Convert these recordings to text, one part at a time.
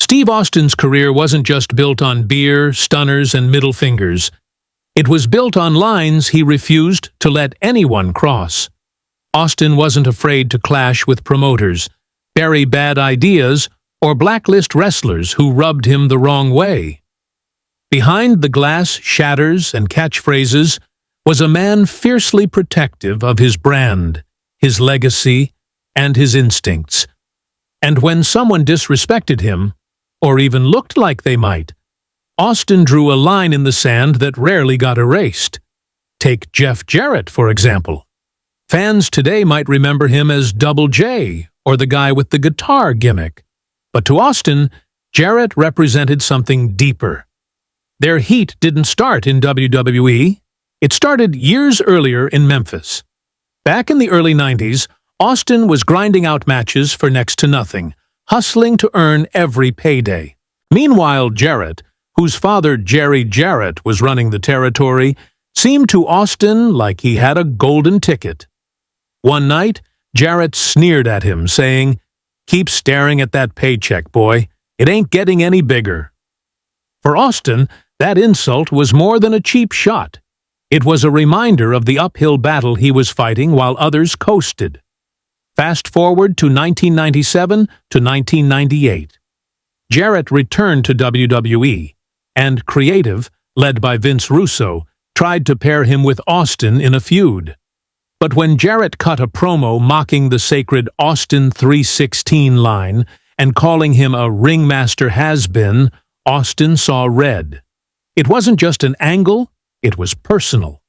Steve Austin's career wasn't just built on beer, stunners, and middle fingers. It was built on lines he refused to let anyone cross. Austin wasn't afraid to clash with promoters, bury bad ideas, or blacklist wrestlers who rubbed him the wrong way. Behind the glass shatters and catchphrases was a man fiercely protective of his brand, his legacy, and his instincts. And when someone disrespected him, or even looked like they might, Austin drew a line in the sand that rarely got erased. Take Jeff Jarrett, for example. Fans today might remember him as Double J, or the guy with the guitar gimmick. But to Austin, Jarrett represented something deeper. Their heat didn't start in WWE. It started years earlier in Memphis. Back in the early 90s, Austin was grinding out matches for next to nothing, hustling to earn every payday. Meanwhile, Jarrett, whose father Jerry Jarrett was running the territory, seemed to Austin like he had a golden ticket. One night, Jarrett sneered at him, saying, "Keep staring at that paycheck, boy. It ain't getting any bigger." For Austin, that insult was more than a cheap shot. It was a reminder of the uphill battle he was fighting while others coasted. Fast forward to 1997 to 1998. Jarrett returned to WWE, and Creative, led by Vince Russo, tried to pair him with Austin in a feud. But when Jarrett cut a promo mocking the sacred Austin 316 line and calling him a ringmaster has-been, Austin saw red. It wasn't just an angle, it was personal.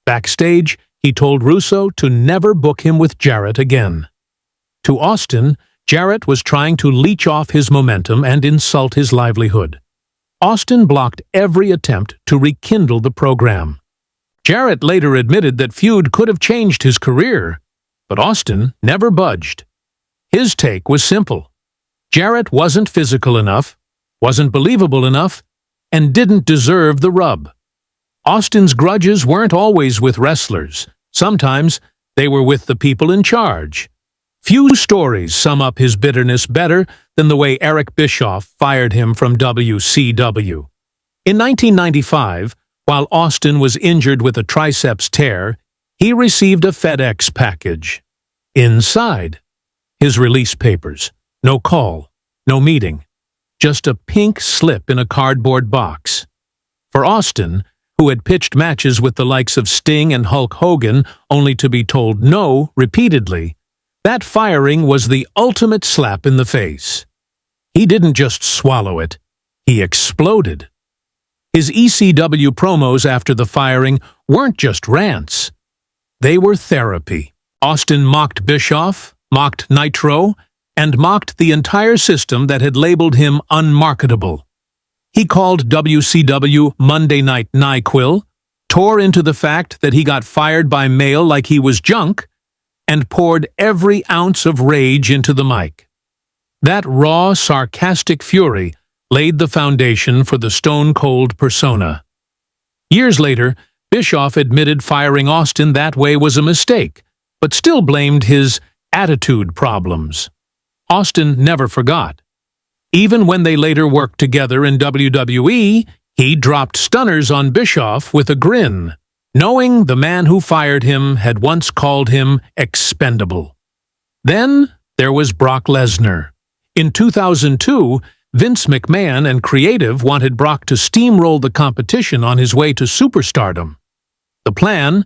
Backstage, he told Russo to never book him with Jarrett again. To Austin, Jarrett was trying to leech off his momentum and insult his livelihood. Austin blocked every attempt to rekindle the program. Jarrett later admitted that Feud could have changed his career, but Austin never budged. His take was simple. Jarrett wasn't physical enough, wasn't believable enough, and didn't deserve the rub. Austin's grudges weren't always with wrestlers. Sometimes they were with the people in charge. Few stories sum up his bitterness better than the way Eric Bischoff fired him from WCW. In 1995, while Austin was injured with a triceps tear, he received a FedEx package. Inside, his release papers. No call, no meeting. Just a pink slip in a cardboard box. For Austin, who had pitched matches with the likes of Sting and Hulk Hogan only to be told no repeatedly, that firing was the ultimate slap in the face. He didn't just swallow it, he exploded. His ECW promos after the firing weren't just rants. They were therapy. Austin mocked Bischoff, mocked Nitro, and mocked the entire system that had labeled him unmarketable. He called WCW Monday Night NyQuil, tore into the fact that he got fired by mail like he was junk, and poured every ounce of rage into the mic. That raw, sarcastic fury laid the foundation for the stone-cold persona. Years later, Bischoff admitted firing Austin that way was a mistake, but still blamed his attitude problems. Austin never forgot. Even when they later worked together in WWE, he dropped stunners on Bischoff with a grin, knowing the man who fired him had once called him expendable. Then there was Brock Lesnar. In 2002, Vince McMahon and Creative wanted Brock to steamroll the competition on his way to superstardom. The plan?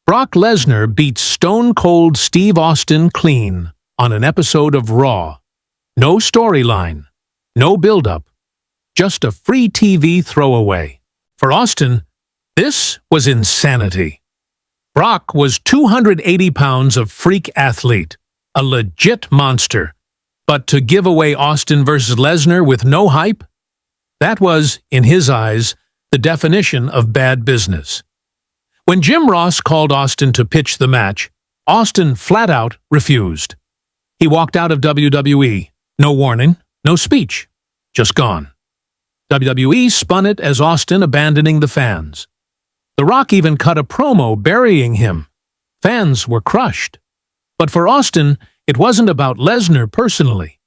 Brock Lesnar beat Stone Cold Steve Austin clean on an episode of Raw. No storyline, no build-up, just a free TV throwaway. For Austin, this was insanity. Brock was 280 pounds of freak athlete, a legit monster. But to give away Austin versus Lesnar with no hype? That was, in his eyes, the definition of bad business. When Jim Ross called Austin to pitch the match, Austin flat out refused. He walked out of WWE. No warning, no speech. Just gone. WWE spun it as Austin abandoning the fans. The Rock even cut a promo burying him. Fans were crushed. But for Austin, it wasn't about Lesnar personally.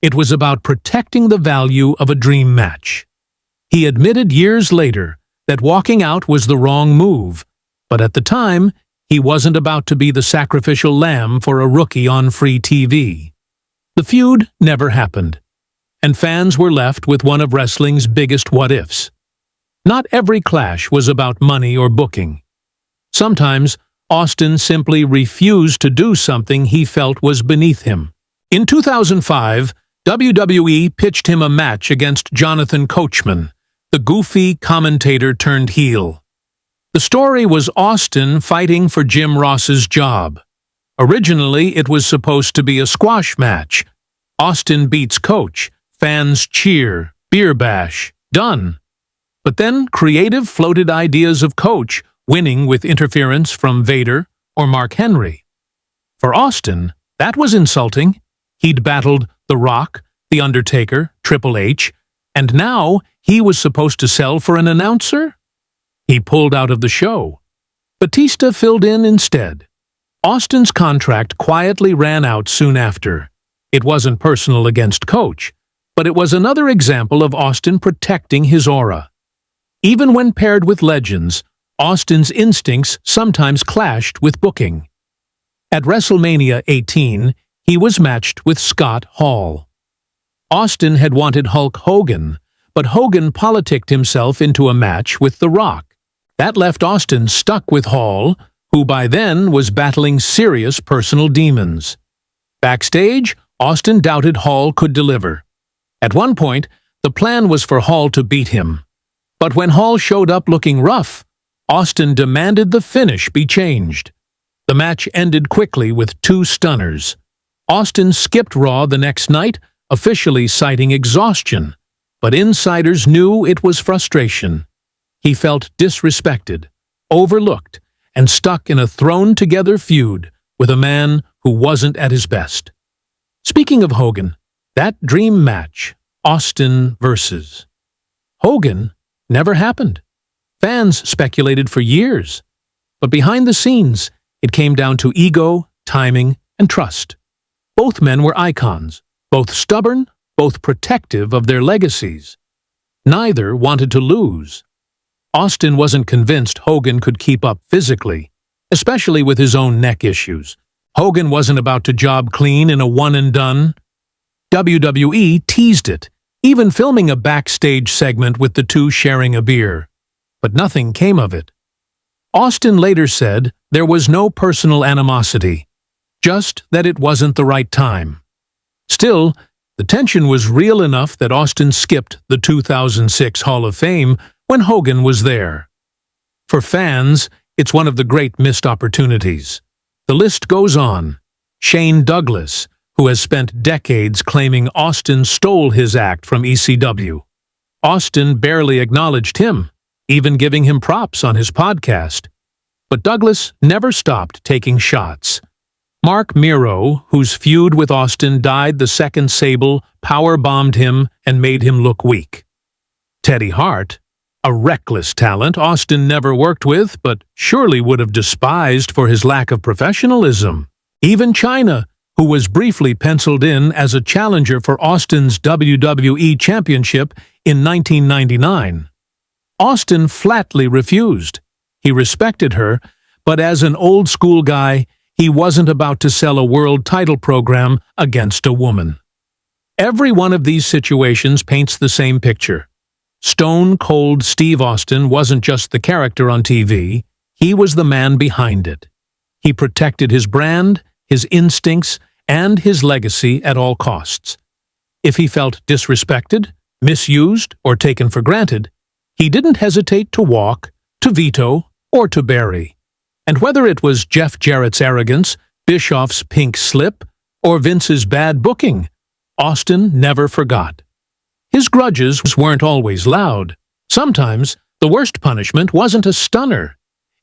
It was about protecting the value of a dream match. He admitted years later that walking out was the wrong move, but at the time, he wasn't about to be the sacrificial lamb for a rookie on free TV. The feud never happened, and fans were left with one of wrestling's biggest what-ifs. Not every clash was about money or booking. Sometimes, Austin simply refused to do something he felt was beneath him. In 2005, WWE pitched him a match against Jonathan Coachman, the goofy commentator turned heel. The story was Austin fighting for Jim Ross's job. Originally, it was supposed to be a squash match. Austin beats Coach, fans cheer, beer bash, done. But then creative floated ideas of Coach winning with interference from Vader or Mark Henry. For Austin, that was insulting. He'd battled The Rock, The Undertaker, Triple H, and now he was supposed to sell for an announcer? He pulled out of the show. Batista filled in instead. Austin's contract quietly ran out soon after. It wasn't personal against Coach, but it was another example of Austin protecting his aura. Even when paired with legends, Austin's instincts sometimes clashed with booking. At WrestleMania 18, he was matched with Scott Hall. Austin had wanted Hulk Hogan, but Hogan politicked himself into a match with The Rock. That left Austin stuck with Hall, who by then was battling serious personal demons. Backstage, Austin doubted Hall could deliver. At one point, the plan was for Hall to beat him. But when Hall showed up looking rough, Austin demanded the finish be changed. The match ended quickly with 2 stunners. Austin skipped Raw the next night, officially citing exhaustion, but insiders knew it was frustration. He felt disrespected, overlooked, and stuck in a thrown-together feud with a man who wasn't at his best. Speaking of Hogan, that dream match, Austin versus Hogan, never happened. Fans speculated for years, but behind the scenes, it came down to ego, timing, and trust. Both men were icons, both stubborn, both protective of their legacies. Neither wanted to lose. Austin wasn't convinced Hogan could keep up physically, especially with his own neck issues. Hogan wasn't about to job clean in a one-and-done. WWE teased it, even filming a backstage segment with the two sharing a beer. But nothing came of it. Austin later said there was no personal animosity, just that it wasn't the right time. Still, the tension was real enough that Austin skipped the 2006 Hall of Fame when Hogan was there. For fans, it's one of the great missed opportunities. The list goes on. Shane Douglas, who has spent decades claiming Austin stole his act from ECW. Austin barely acknowledged him, even giving him props on his podcast. But Douglas never stopped taking shots. Mark Miro, whose feud with Austin died the second Sable, power-bombed him and made him look weak. Teddy Hart, a reckless talent Austin never worked with but surely would have despised for his lack of professionalism. Even Chyna, who was briefly penciled in as a challenger for Austin's WWE Championship in 1999. Austin flatly refused. He respected her, but as an old-school guy, he wasn't about to sell a world title program against a woman. Every one of these situations paints the same picture. Stone-cold Steve Austin wasn't just the character on TV, he was the man behind it. He protected his brand, his instincts, and his legacy at all costs. If he felt disrespected, misused, or taken for granted, he didn't hesitate to walk, to veto, or to bury. And whether it was Jeff Jarrett's arrogance, Bischoff's pink slip, or Vince's bad booking, Austin never forgot. His grudges weren't always loud. Sometimes, the worst punishment wasn't a stunner.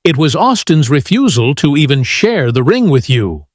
It was Austin's refusal to even share the ring with you.